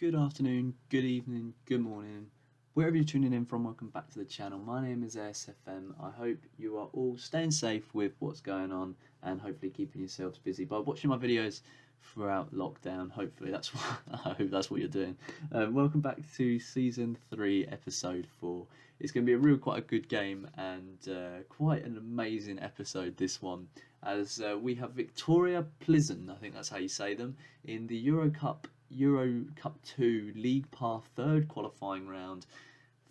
Good afternoon, good evening, good morning. Wherever you're tuning in from, welcome back to the channel. My name is SFM. I hope you are all staying safe with what's going on and hopefully keeping yourselves busy by watching my videos throughout lockdown. Hopefully that's what I hope that's what you're doing. Welcome back to season 3, episode 4. It's going to be quite a good game and quite an amazing episode. This one, as we have Viktoria Plzen, I think that's how you say them, in the Euro Cup 2 League Path third qualifying round,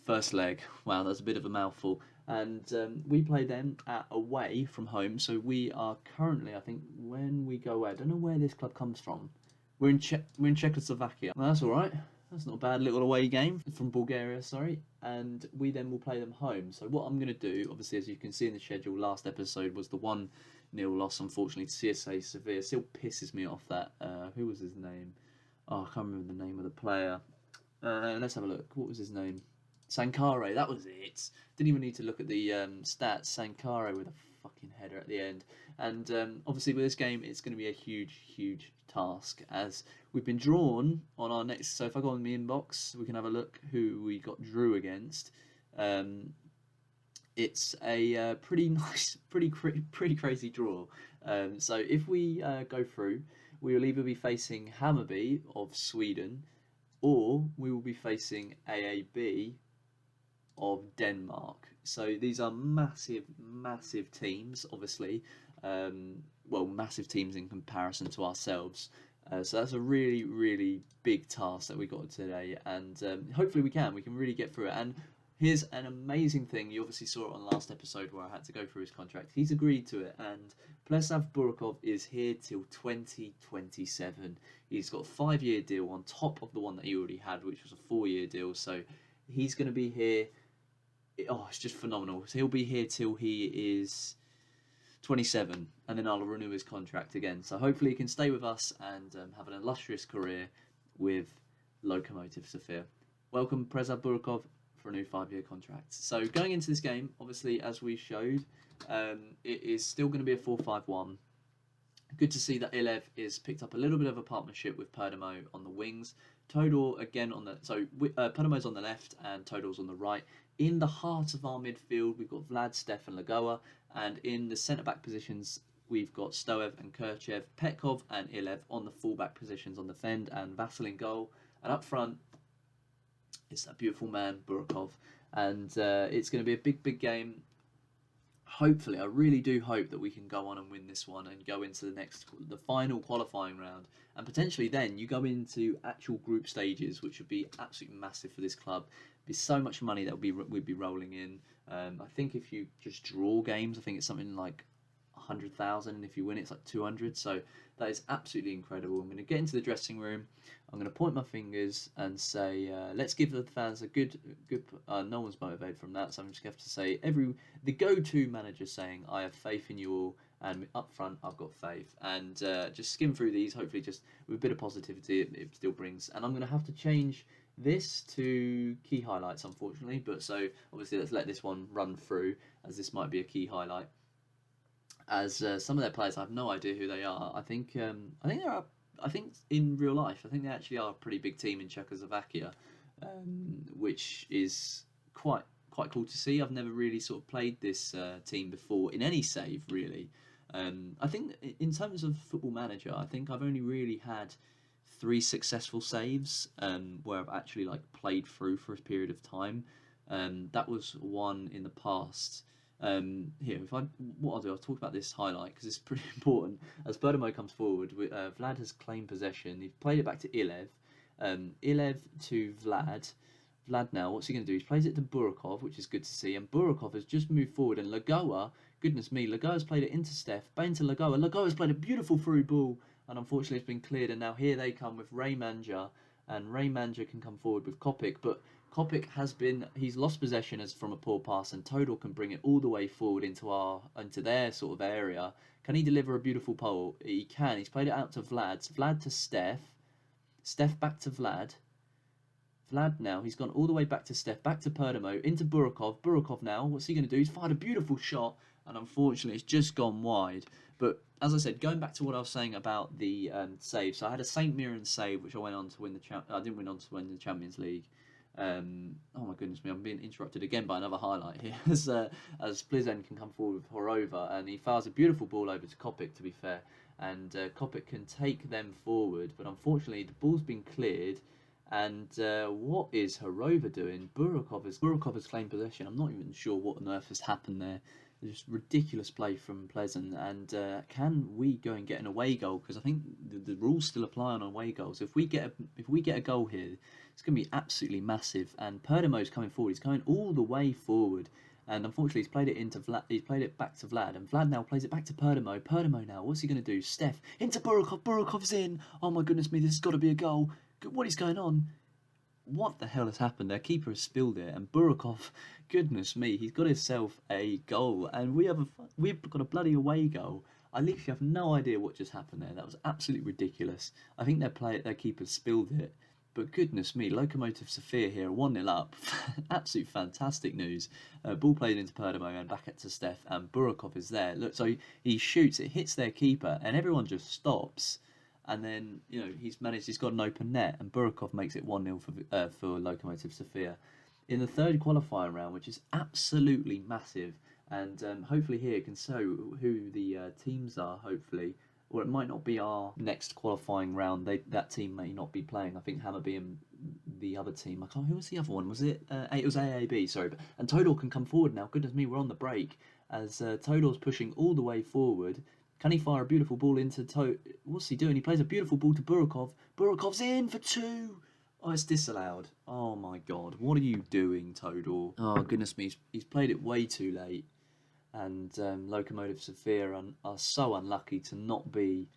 first leg. Wow, that's a bit of a mouthful. And we play them away from home. So we are currently, I think, when we go away, I don't know where this club comes from. We're in Czechoslovakia. Well, that's all right. That's not a bad little away game from Bulgaria, sorry. And we then will play them home. So what I'm going to do, obviously, as you can see in the schedule, last episode was the 1-0 loss, unfortunately, to CSA Sofia. Still pisses me off that. Who was his name? Oh, I can't remember the name of the player. Let's have a look. What was his name? Sankare, that was it. Didn't even need to look at the stats. Sankare with a fucking header at the end. And obviously with this game, it's going to be a huge task, as we've been drawn on our next. So if I go on the inbox, we can have a look who we got drew against. It's a pretty nice, pretty crazy draw. So if we go through, we will either be facing Hammarby of Sweden, or we will be facing AAB of Denmark. So these are massive teams, obviously. Well, massive teams in comparison to ourselves. So that's a really big task that we got today, and hopefully we can really get through it. And here's an amazing thing. You obviously saw it on last episode where I had to go through his contract. He's agreed to it, and Plzeň Burkov is here till 2027. He's got a 5-year deal on top of the one that he already had, which was a 4-year deal. So he's going to be here. Oh, it's just phenomenal. So he'll be here till he is 27, and then I'll renew his contract again. So hopefully he can stay with us and have an illustrious career with Lokomotiv Sofia. Welcome, Plzeň Burkov, for a new 5-year contract. So going into this game, obviously, as we showed, it is still going to be a 4-5-1. Good to see that Ilev is picked up a little bit of a partnership with Perdomo on the wings. Todor again on the Perdomo's on the left and Todor's on the right. In the heart of our midfield, we've got Vlad, Stef, and Lagoa, and in the centre back positions, we've got Stoev and Kirchev, Petkov and Ilev on the full back positions on the fend, and Vasil in goal. And up front, it's that beautiful man, Burkov. And it's going to be a big game. Hopefully, I really do hope that we can go on and win this one and go into the final qualifying round. And potentially then you go into actual group stages, which would be absolutely massive for this club. There'd be so much money that we'd be rolling in. I think if you just draw games, I think it's something like 100,000, and if you win it's like 200. So that is absolutely incredible. I'm going to get into the dressing room. I'm going to point my fingers and say, let's give the fans a good. No one's motivated from that, so I'm just going to have to say the go-to manager saying, I have faith in you all, and up front I've got faith. And just skim through these, hopefully just with a bit of positivity it still brings. And I'm going to have to change this to key highlights, unfortunately. But so obviously let's let this one run through, as this might be a key highlight. As some of their players, I have no idea who they are. I think in real life, I think they actually are a pretty big team in Czechoslovakia, which is quite cool to see. I've never really sort of played this team before in any save, really. I think in terms of Football Manager, I think I've only really had 3 successful saves where I've actually played through for a period of time. That was one in the past. Here, what I'll do, I'll talk about this highlight because it's pretty important. As Perdomo comes forward, Vlad has claimed possession. He's played it back to Ilev. Ilev to Vlad. Vlad now, what's he going to do? He plays it to Burkov, which is good to see. And Burkov has just moved forward. And Lagoa, goodness me, Lagoa's played it into Steph. Bain to Lagoa. Lagoa's played a beautiful through ball. And unfortunately, it's been cleared. And now here they come with Ray Manja. And Ray Manja can come forward with Kopik. But Kopik he's lost possession from a poor pass, and Todor can bring it all the way forward into their sort of area. Can he deliver a beautiful pole? He can. He's played it out to Vlad. Vlad to Steph. Steph back to Vlad. Vlad now, he's gone all the way back to Steph, back to Perdomo, into Burkov. Burkov now, what's he going to do? He's fired a beautiful shot, and unfortunately it's just gone wide. But as I said, going back to what I was saying about the save, so I had a St. Mirren save, which I went on to win I didn't win on to win the Champions League. Oh my goodness me, I'm being interrupted again by another highlight here as Plzeň can come forward with Horova, and he fires a beautiful ball over to Kopic, to be fair, and Kopic can take them forward, but unfortunately the ball's been cleared, and what is Horova doing? Burakov has claimed possession. I'm not even sure what on earth has happened there. Just ridiculous play from Plzeň, and can we go and get an away goal? Because I think the rules still apply on away goals. If we get a goal here, it's going to be absolutely massive. And Perdamo's coming forward. He's going all the way forward, and unfortunately he's played it into Vlad. He's played it back to Vlad, and Vlad now plays it back to Perdamo. Perdamo now, what's he going to do? Steph into Burakov. Burakov's in. Oh my goodness me, this has got to be a goal. What is going on? What the hell has happened? Their keeper has spilled it, and Burakov, goodness me, he's got himself a goal, and we've got a bloody away goal. I literally have no idea what just happened there. That was absolutely ridiculous. I think their keeper spilled it, but goodness me, Lokomotiv Sofia here, 1-0 up. Absolute fantastic news. Ball played into Perdamo and back to Steph, and Burakov is there. Look, so he shoots, it hits their keeper, and everyone just stops. And then, he's got an open net, and Burakov makes it 1-0 for Lokomotiv Sofia. In the third qualifying round, which is absolutely massive, and hopefully here can show who the teams are, hopefully. Or it might not be our next qualifying round. That team may not be playing. I think Hammarby and the other team, who was the other one? Was it? It was AAB, sorry. And Todor can come forward now. Goodness me, we're on the break. As Todor's pushing all the way forward. Can he fire a beautiful ball into What's he doing? He plays a beautiful ball to Burakov. Burakov's in for 2. Oh, it's disallowed. Oh my god. What are you doing, Todor? Oh, goodness me. He's played it way too late. And Lokomotiv Sofia are so unlucky to not be...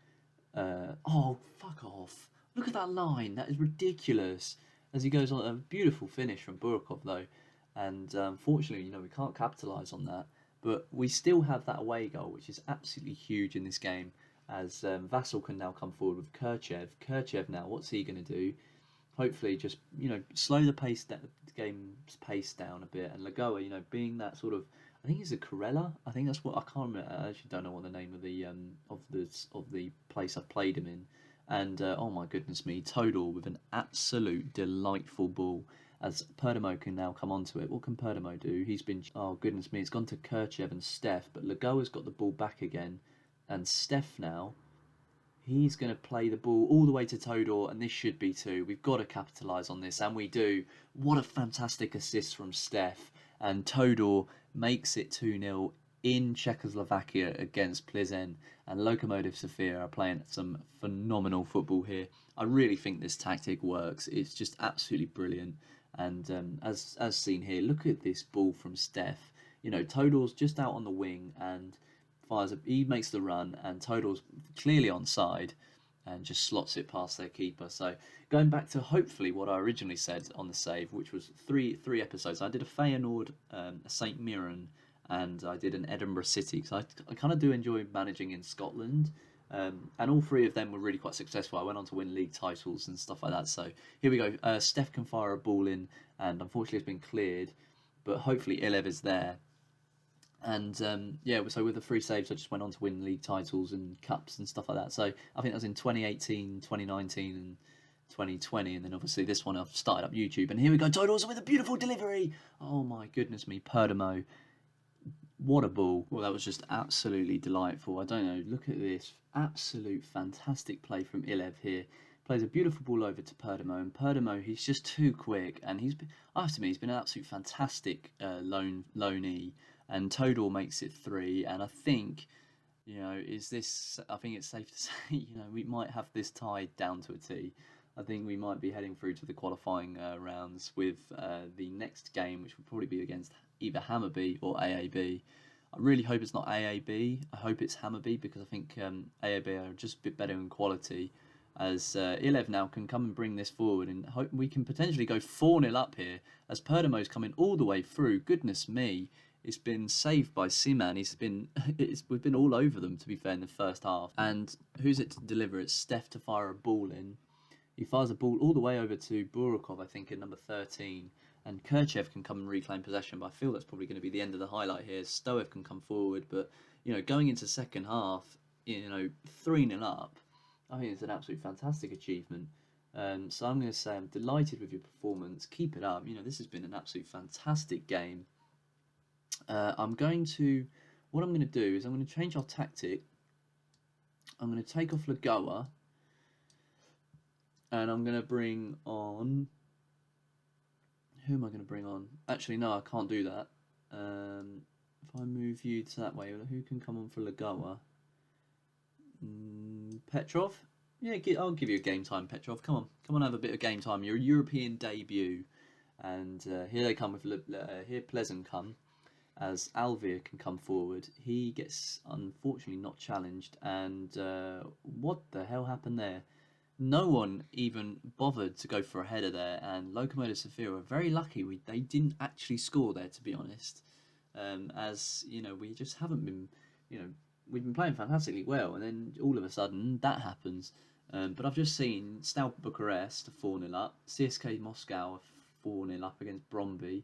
oh, fuck off. Look at that line. That is ridiculous. As he goes on, a beautiful finish from Burakov, though. And unfortunately, we can't capitalise on that. But we still have that away goal, which is absolutely huge in this game, as Vassal can now come forward with Kirchev. Kirchev now, what's he going to do? Hopefully just, slow the game's pace down a bit. And Lagoa, being that sort of, I think he's a Corella. I think that's what, I can't remember. I actually don't know what the name of the place I've played him in. And, oh my goodness me, Todor with an absolute delightful ball. As Perdamo can now come onto it. What can Perdamo do? Oh goodness me, it's gone to Kirchev and Steph, but Lagoa's got the ball back again. And Steph now, he's going to play the ball all the way to Todor, and this should be 2. We've got to capitalise on this, and we do. What a fantastic assist from Steph. And Todor makes it 2-0 in Czechoslovakia against Plzeň, and Lokomotiv Sofia are playing some phenomenal football here. I really think this tactic works. It's just absolutely brilliant. And as seen here, look at this ball from Steph. Todor's just out on the wing and he makes the run, and Todor's clearly onside and just slots it past their keeper. So going back to hopefully what I originally said on the save, which was three episodes. I did a Feyenoord, a St. Mirren, and I did an Edinburgh City, because I kind of do enjoy managing in Scotland. And all 3 of them were really quite successful. I went on to win league titles and stuff like that. So here we go. Steph can fire a ball in, and unfortunately it's been cleared, but hopefully Ilev is there. And so with the 3 saves, I just went on to win league titles and cups and stuff like that. So I think that was in 2018, 2019, and 2020. And then obviously this one I've started up YouTube. And here we go. Todor's with a beautiful delivery. Oh my goodness me, Perdamo. What a ball. Well, that was just absolutely delightful. I don't know, look at this. Absolute fantastic play from Ilev here. Plays a beautiful ball over to Perdamo, and Perdamo, he's just too quick, and I have to admit, he's been an absolute fantastic loanee, and Todor makes it 3, and I think, I think it's safe to say, we might have this tied down to a T. I think we might be heading through to the qualifying rounds with the next game, which will probably be against either Hammarby or AAB. I really hope it's not AAB. I hope it's Hammarby, because I think AAB are just a bit better in quality. As Ilev now can come and bring this forward, and hope we can potentially go 4-0 up here, as Perdamo's coming all the way through. Goodness me, it's been saved by Siman. We've been all over them, to be fair, in the first half. And who's it to deliver? It's Steph to fire a ball in. He fires a ball all the way over to Burakov, I think, in number 13. And Kirchev can come and reclaim possession, but I feel that's probably going to be the end of the highlight here. Stoev can come forward, but, going into second half, 3-0 up, I think it's an absolute fantastic achievement. So I'm going to say I'm delighted with your performance. Keep it up. This has been an absolute fantastic game. What I'm going to do is I'm going to change our tactic. I'm going to take off Lagoa, and I'm going to bring on. Who am I going to bring on? Actually, no, I can't do that. If I move you to that way, who can come on for Lagoa? Petrov? Yeah, I'll give you a game time, Petrov. Come on, have a bit of game time. Your European debut, and here they come with here Plzeň come, as Alvir can come forward. He gets unfortunately not challenged, and what the hell happened there? No one even bothered to go for a header there, and Lokomotiv Sofia were very lucky. They didn't actually score there, to be honest. As we just haven't been, we've been playing fantastically well, and then all of a sudden that happens. But I've just seen Steaua Bucharest 4-0 up, CSK Moscow 4-0 up against Bromby.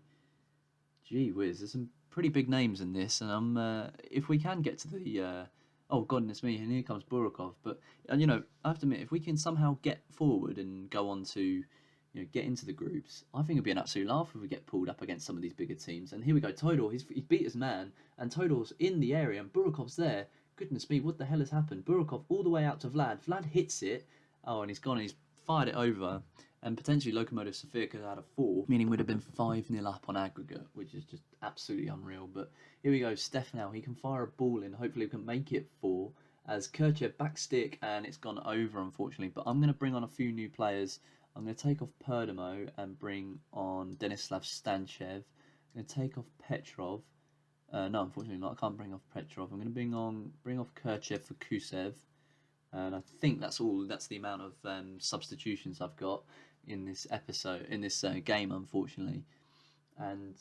Gee whiz, there's some pretty big names in this, and if we can get to the oh goodness me, and here comes Burakov. But I have to admit, if we can somehow get forward and go on to get into the groups, I think it'd be an absolute laugh if we get pulled up against some of these bigger teams. And here we go, Todor, he's beat his man, and Todor's in the area, and Burakov's there. Goodness me, what the hell has happened? Burakov all the way out to Vlad. Vlad hits it. Oh, and he's gone and he's fired it over. And potentially Lokomotiv Sofia could have had a 4, meaning we'd have been 5-0 up on aggregate, which is just absolutely unreal. But here we go, Steph now. He can fire a ball in. Hopefully we can make it 4. As Kirchev back stick, and it's gone over, unfortunately. But I'm going to bring on a few new players. I'm going to take off Perdomo and bring on Denislav Stanchev. I'm going to take off Petrov. No, unfortunately not. I can't bring off Petrov. I'm going to bring off Kirchev for Kusev, and I think that's all. That's the amount of substitutions I've got in this episode, in this game, unfortunately. And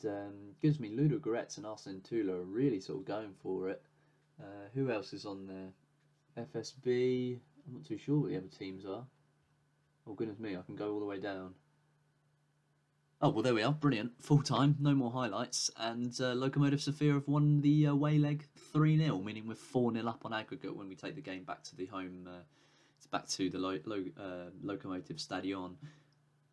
gives me Ludo Goretz and Arsene Tula are really sort of going for it. Who else is on there? FSB. I'm not too sure what the other teams are. Oh goodness me, I can go all the way down. Oh, well, there we are. Brilliant. Full time. No more highlights. And Lokomotiv Sofia have won the away leg 3-0, meaning we're 4-0 up on aggregate when we take the game back to the home. It's back to the Lokomotiv Stadion.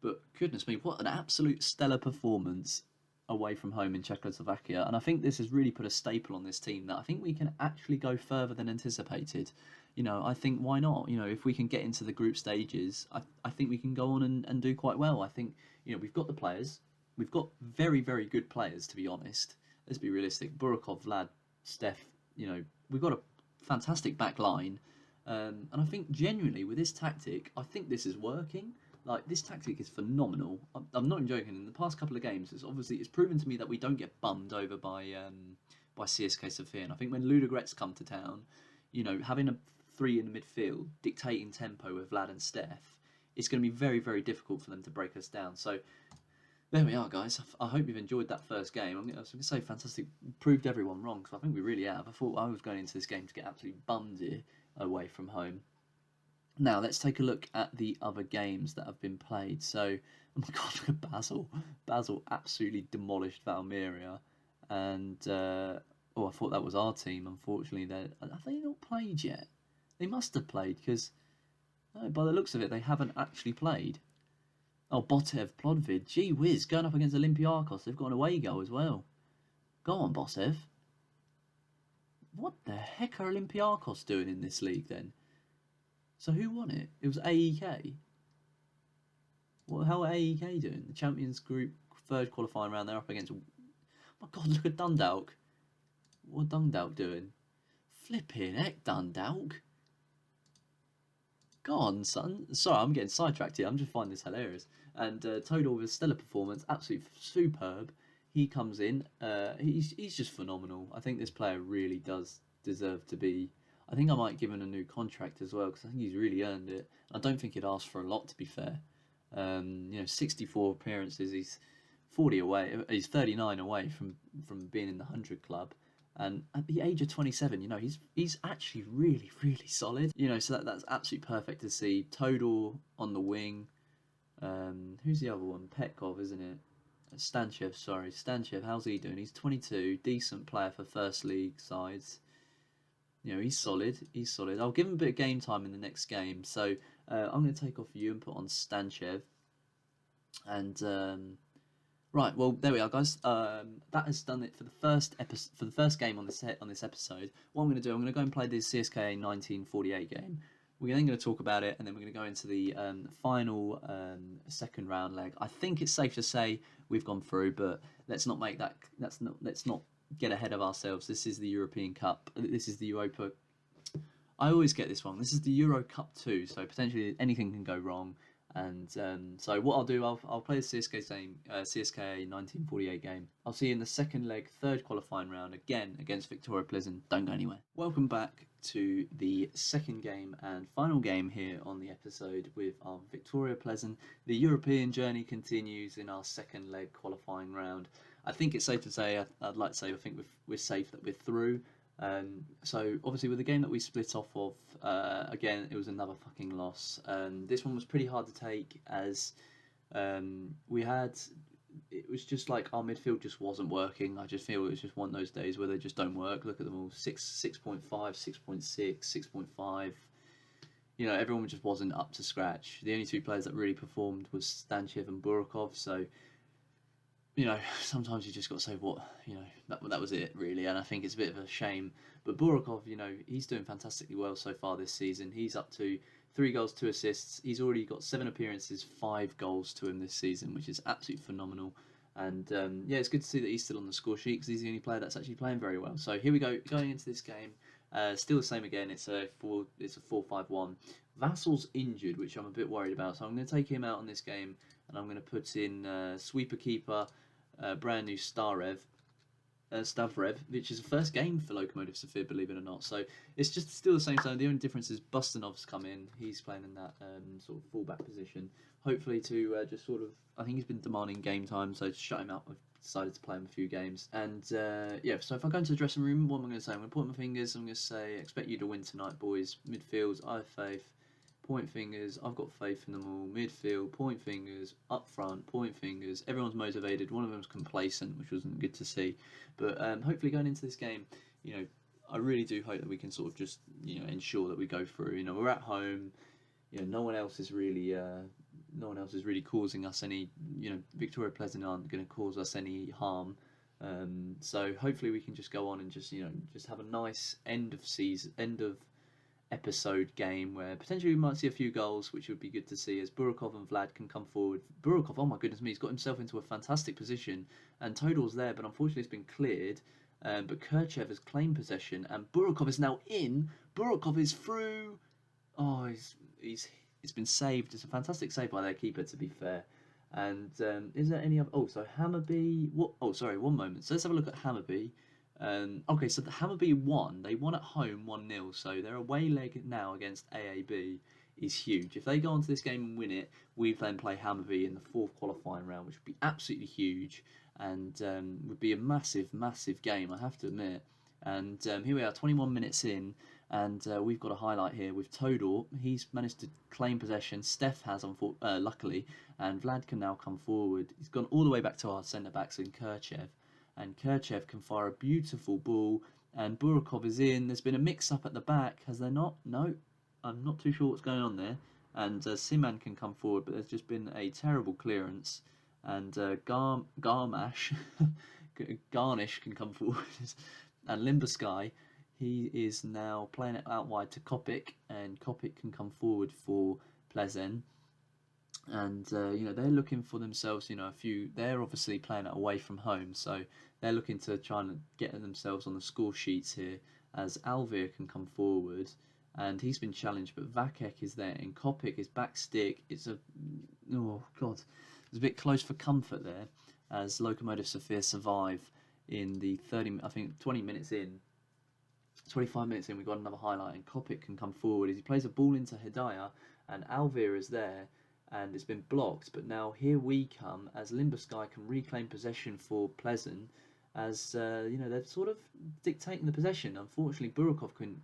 But goodness me, what an absolute stellar performance away from home in Czechoslovakia. And I think this has really put a staple on this team that I think we can actually go further than anticipated. I think why not? If we can get into the group stages, I think we can go on and do quite well. I think, we've got the players. We've got very, very good players, to be honest. Let's be realistic. Burakov, Vlad, Steph, we've got a fantastic back line. And I think genuinely with this tactic, I think this is working. Like, this tactic is phenomenal. I'm not joking. In the past couple of games, it's proven to me that we don't get bummed over by CSK Sofia. And I think when Ludogorets come to town, having a 3 in the midfield, dictating tempo with Vlad and Steph, it's going to be very, very difficult for them to break us down. So there we are, guys. I hope you've enjoyed that first game. I was going to say fantastic, proved everyone wrong, because I think we really have. I thought I was going into this game to get absolutely bummed here away from home. Now, let's take a look at the other games that have been played. So, oh my god, look at Basel. Basel absolutely demolished Valmiera. And, I thought that was our team, unfortunately. Have they not played yet? They must have played, because by the looks of it, they haven't actually played. Oh, Botev, Plodvid, gee whiz, going up against Olympiacos. They've got an away goal as well. Go on, Botev. What the heck are Olympiacos doing in this league, then? So who won it? It was AEK. How are AEK doing? The Champions Group third qualifying round. They're up against. Oh my God! Look at Dundalk. What are Dundalk doing? Flipping heck, Dundalk. Go on, son. Sorry, I'm getting sidetracked here. I'm just finding this hilarious. And Todor with a stellar performance, absolutely superb. He comes in. He's just phenomenal. I think this player really does deserve to be. I think I might give him a new contract as well, because I think he's really earned it. I don't think he'd ask for a lot, to be fair. 64 appearances. He's 40 away. He's 39 away from being in the 100 club. And at the age of 27, he's actually really, really solid. So that's absolutely perfect to see. Todor on the wing. Who's the other one? Petkov, isn't it? Stanchev, sorry. Stanchev, how's he doing? He's 22. Decent player for first league sides. he's solid. He's solid. I'll give him a bit of game time in the next game. So I'm going to take off you and put on Stanchev. And right, well, there we are, guys. That has done it for the first episode, for the first game on this episode. What I'm going to do, I'm going to go and play this CSKA 1948 game. We're then going to talk about it, and then we're going to go into the final second round leg. I think it's safe to say we've gone through, but let's not make that. Let's not get ahead of ourselves. This is the European Cup. This is the Europa. I always get this wrong. This is the Euro Cup 2, so potentially anything can go wrong. And so what I'll do, I'll play the CSKA 1948 game. I'll see you in the second leg, third qualifying round, again against Viktoria Plzen. Don't go anywhere. Welcome back to the second game and final game here on the episode with our Viktoria Plzen. The European journey continues in our second leg qualifying round. I think it's safe to say, I'd like to say, I think we're safe that we're through. So obviously with the game that we split off of, again, it was another fucking loss. This one was pretty hard to take as it was just like our midfield just wasn't working. I just feel it was just one of those days where they just don't work. Look at them all, 6.5, 6.6, 6.5. Everyone just wasn't up to scratch. The only two players that really performed was Stanchev and Burakov, so sometimes you just got to say that was it, really. And I think it's a bit of a shame. But Burakov, he's doing fantastically well so far this season. He's up to 3 goals, 2 assists. He's already got 7 appearances, 5 goals to him this season, which is absolutely phenomenal. And it's good to see that he's still on the score sheet because he's the only player that's actually playing very well. So here we go, going into this game. Still the same again. It's a 4-5-1. Vassal's injured, which I'm a bit worried about. So I'm going to take him out on this game, and I'm going to put in sweeper keeper. Brand new Stavrev, which is the first game for Lokomotiv Sofia, believe it or not. So it's just still the same time. The only difference is Bustanov's come in. He's playing in that sort of fullback position. Hopefully to just sort of, I think he's been demanding game time, so to shut him out, I've decided to play him a few games. And so if I go into the dressing room, what am I going to say? I'm going to point my fingers. I'm going to say, expect you to win tonight, boys. Midfield, I have faith. Point fingers, I've got faith in them all. Midfield, point fingers. Up front, point fingers. Everyone's motivated. One of them's complacent, which wasn't good to see. But hopefully going into this game, I really do hope that we can sort of just, ensure that we go through. We're at home. No one else is really causing us any. Viktoria Plzen aren't going to cause us any harm. So hopefully we can just go on and just have a nice end of episode game where potentially we might see a few goals, which would be good to see as Burakov and Vlad can come forward. Burakov, oh my goodness me, he's got himself into a fantastic position, and Todor's there, but unfortunately it's been cleared. But Kirchev has claimed possession, and Burakov is now in. Burakov is through. Oh, it's been saved. It's a fantastic save by their keeper, to be fair. And is there any other? Oh, so Hammarby. What? Oh, sorry. One moment. So let's have a look at Hammarby. Okay, so the Hammarby won. They won at home 1-0. So their away leg now against AAB is huge. If they go onto this game and win it, we then play Hammarby in the 4th qualifying round, which would be absolutely huge and would be a massive, massive game, I have to admit. And here we are, 21 minutes in, and we've got a highlight here with Todor. He's managed to claim possession. Steph has, luckily, and Vlad can now come forward. He's gone all the way back to our centre-backs in Kirchev. And Kirchev can fire a beautiful ball, and Burakov is in. There's been a mix-up at the back, has there not? No, I'm not too sure what's going on there. And Siman can come forward, but there's just been a terrible clearance. And Garnish can come forward. And Limbasky, he is now playing it out wide to Kopik, and Kopik can come forward for Plzeň. And they're looking for themselves, they're obviously playing it away from home, so they're looking to try and get themselves on the score sheets here, as Alvir can come forward, and he's been challenged, but Vakek is there, and Kopik is back stick. It's a bit close for comfort there, as Lokomotiv Sofia survive in the 20 minutes in, 25 minutes in, we've got another highlight, and Kopik can come forward as he plays a ball into Hidayah, and Alvir is there, and it's been blocked, but now here we come as Limbasky can reclaim possession for Plzeň, as they're sort of dictating the possession. Unfortunately, Burakov couldn't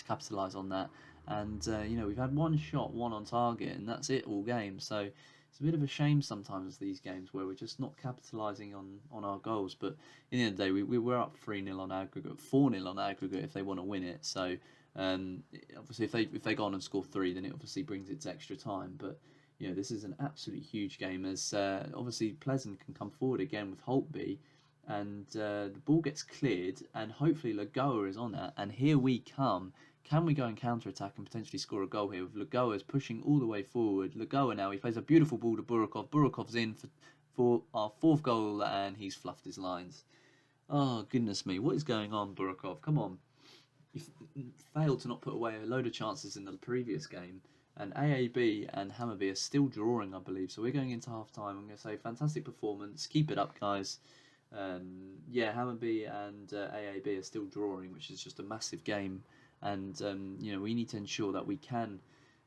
capitalise on that, and we've had one shot, one on target, and that's it all game. So it's a bit of a shame sometimes these games where we're just not capitalising on our goals. But in the end of the day, we were up 3-0 on aggregate, 4-0 on aggregate if they want to win it. So obviously if they go on and score 3, then it obviously brings it to extra time. But this is an absolutely huge game, as obviously Plzeň can come forward again with Holtby, and the ball gets cleared, and hopefully Lagoa is on that, and here we come. Can we go and counter-attack and potentially score a goal here with Lagoa's pushing all the way forward? Lagoa now, he plays a beautiful ball to Burakov. Burakov's in for our 4th goal, and he's fluffed his lines. Oh, goodness me. What is going on, Burakov? Come on. You failed to not put away a load of chances in the previous game. And AAB and Hammarby are still drawing, I believe. So we're going into half-time. I'm going to say fantastic performance. Keep it up, guys. Hammarby and AAB are still drawing, which is just a massive game. And we need to ensure that we can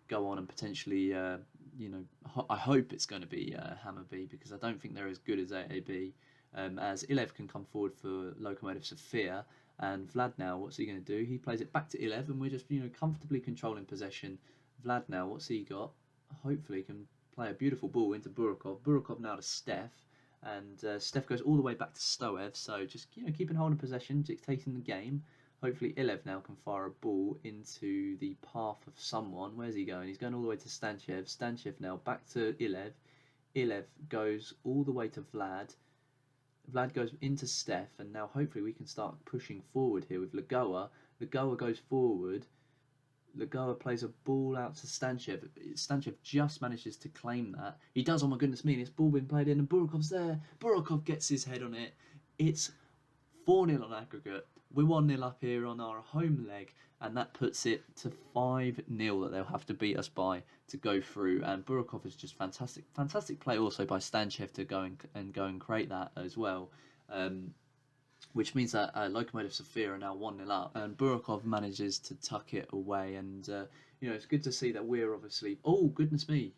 go on and potentially, I hope it's going to be Hammarby, because I don't think they're as good as AAB. As Ilev can come forward for Lokomotiv Sofia, and Vlad now, what's he going to do? He plays it back to Ilev, and we're just comfortably controlling possession. Vlad now, what's he got? Hopefully, he can play a beautiful ball into Burakov. Burakov now to Steph, and Steph goes all the way back to Stoev. So just keeping hold of possession, dictating the game. Hopefully Ilev now can fire a ball into the path of someone. Where's he going? He's going all the way to Stanchev. Stanchev now back to Ilev. Ilev goes all the way to Vlad. Vlad goes into Steph, and now hopefully we can start pushing forward here with Lagoa. Lagoa goes forward. Lagoa plays a ball out to Stanchev. Stanchev just manages to claim that. He does, oh my goodness me, this ball being played in, and Burakov's there. Burakov gets his head on it. It's 4-0 on aggregate. We're 1-0 up here on our home leg, and that puts it to 5-0 that they'll have to beat us by to go through. And Burakov is just fantastic. Fantastic play also by Stanchev to go and create that as well. Which means that Lokomotiv Sofia are now 1-0 up, and Burakov manages to tuck it away. And it's good to see that we're obviously. Oh goodness me!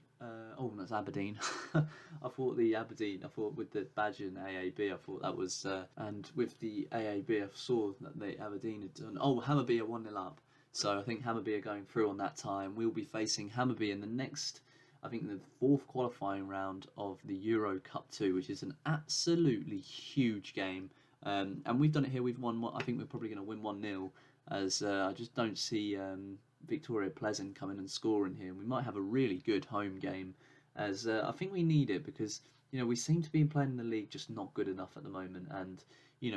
That's Aberdeen. I thought with the badge in AAB, I thought that was, and with the AAB, I saw that the Aberdeen had done. Oh, Hammarby are 1-0 up, so I think Hammarby are going through on that time. We'll be facing Hammarby in the next, I think, the 4th qualifying round of the Euro Cup 2, which is an absolutely huge game. And we've done it here. We've won. I think we're probably going to win 1-0, as I just don't see Viktoria Plzen coming and scoring here. We might have a really good home game, as I think we need it, because we seem to be playing in the league just not good enough at the moment. And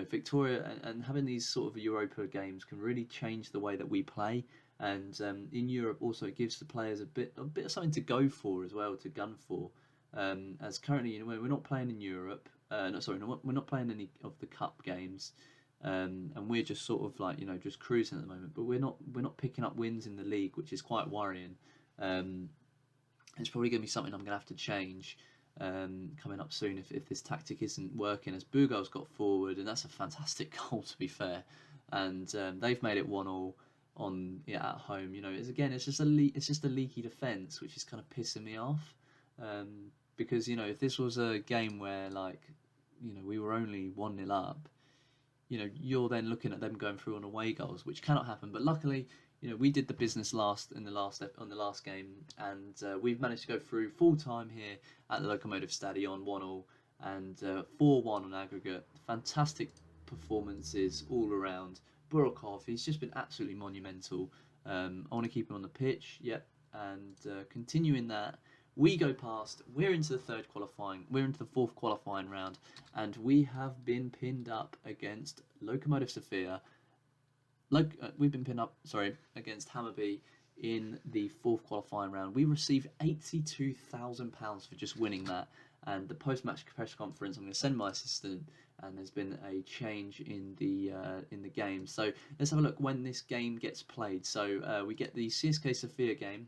Victoria and having these sort of Europa games can really change the way that we play. And in Europe also, it gives the players a bit of something to go for as well, to gun for. As currently, we're not playing in Europe. We're not playing any of the cup games, and we're just sort of like just cruising at the moment. But we're not picking up wins in the league, which is quite worrying. It's probably going to be something I'm going to have to change coming up soon if this tactic isn't working. As Bugal's got forward, and that's a fantastic goal, to be fair. And they've made it 1-1 at home. It's just a leaky defence, which is kind of pissing me off. Because if this was a game where we were only 1-0 up, you're then looking at them going through on away goals, which cannot happen. But luckily, we did the business on the last game, and we've managed to go through full time here at the Lokomotiv Stadion 1-1 and 4-1 on aggregate. Fantastic performances all around. Burakov, he's just been absolutely monumental. I want to keep him on the pitch, and continuing that. We go past. We're into the 4th qualifying round, and we have been pinned up against Lokomotiv Sofia. We've been pinned up, against Hammarby in the 4th qualifying round. We received £82,000 for just winning that. And the post-match press conference, I'm going to send my assistant, and there's been a change in the game. So let's have a look when this game gets played. So we get the CSK Sofia game,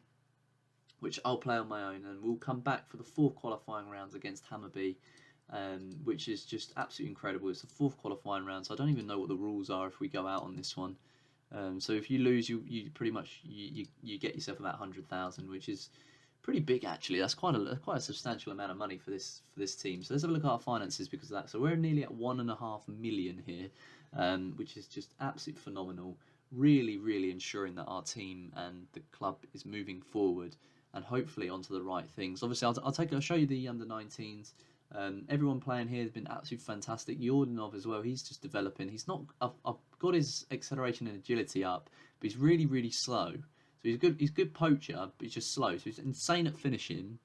which I'll play on my own, and we'll come back for the 4th qualifying rounds against Hammarby, which is just absolutely incredible. It's the 4th qualifying round, so I don't even know what the rules are if we go out on this one. So if you lose, you pretty much you get yourself about 100,000, which is pretty big actually. That's quite a substantial amount of money for this team. So let's have a look at our finances because of that. So we're nearly at 1.5 million here, which is just absolutely phenomenal. Really, really ensuring that our team and the club is moving forward. and hopefully onto the right things. Obviously, I'll show you the under-19s. Everyone playing here has been absolutely fantastic. Yordanov as well. He's just developing. I've got his acceleration and agility up, but he's really, really slow. So he's good. He's a good poacher, but he's just slow. So he's insane at finishing,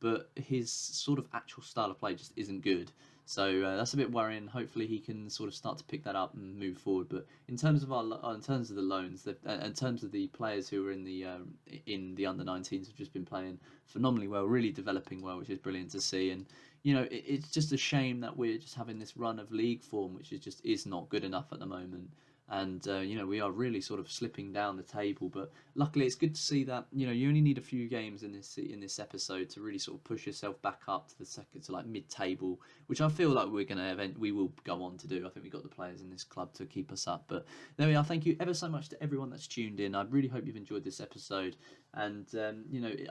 but his sort of actual style of play just isn't good. So that's a bit worrying. Hopefully he can sort of start to pick that up and move forward. But in terms of in terms of the loans, in terms of the players who are in the under-19s, have just been playing phenomenally well, really developing well, which is brilliant to see. And it's just a shame that we're just having this run of league form, which is not good enough at the moment. And we are really sort of slipping down the table, but luckily it's good to see that you only need a few games in this episode to really sort of push yourself back up to the second to like mid-table, which I feel like we will go on to do. I think we've got the players in this club to keep us up. But there we are. Thank you ever so much to everyone that's tuned in. I really hope you've enjoyed this episode, and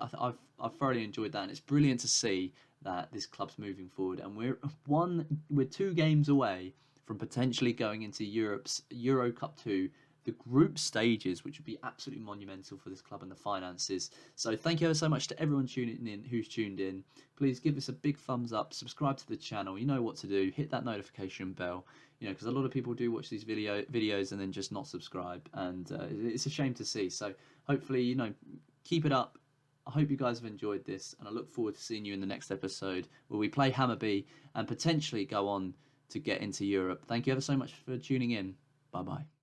I've thoroughly enjoyed that, and it's brilliant to see that this club's moving forward, and we're 2 games away from potentially going into Europe's Euro Cup 2, the group stages, which would be absolutely monumental for this club and the finances. So thank you ever so much to everyone who's tuned in. Please give us a big thumbs up, subscribe to the channel. You know what to do. Hit that notification bell. Because a lot of people do watch these videos and then just not subscribe, and it's a shame to see. So hopefully, keep it up. I hope you guys have enjoyed this, and I look forward to seeing you in the next episode where we play Hammarby and potentially go on to get into Europe. Thank you ever so much for tuning in. Bye bye.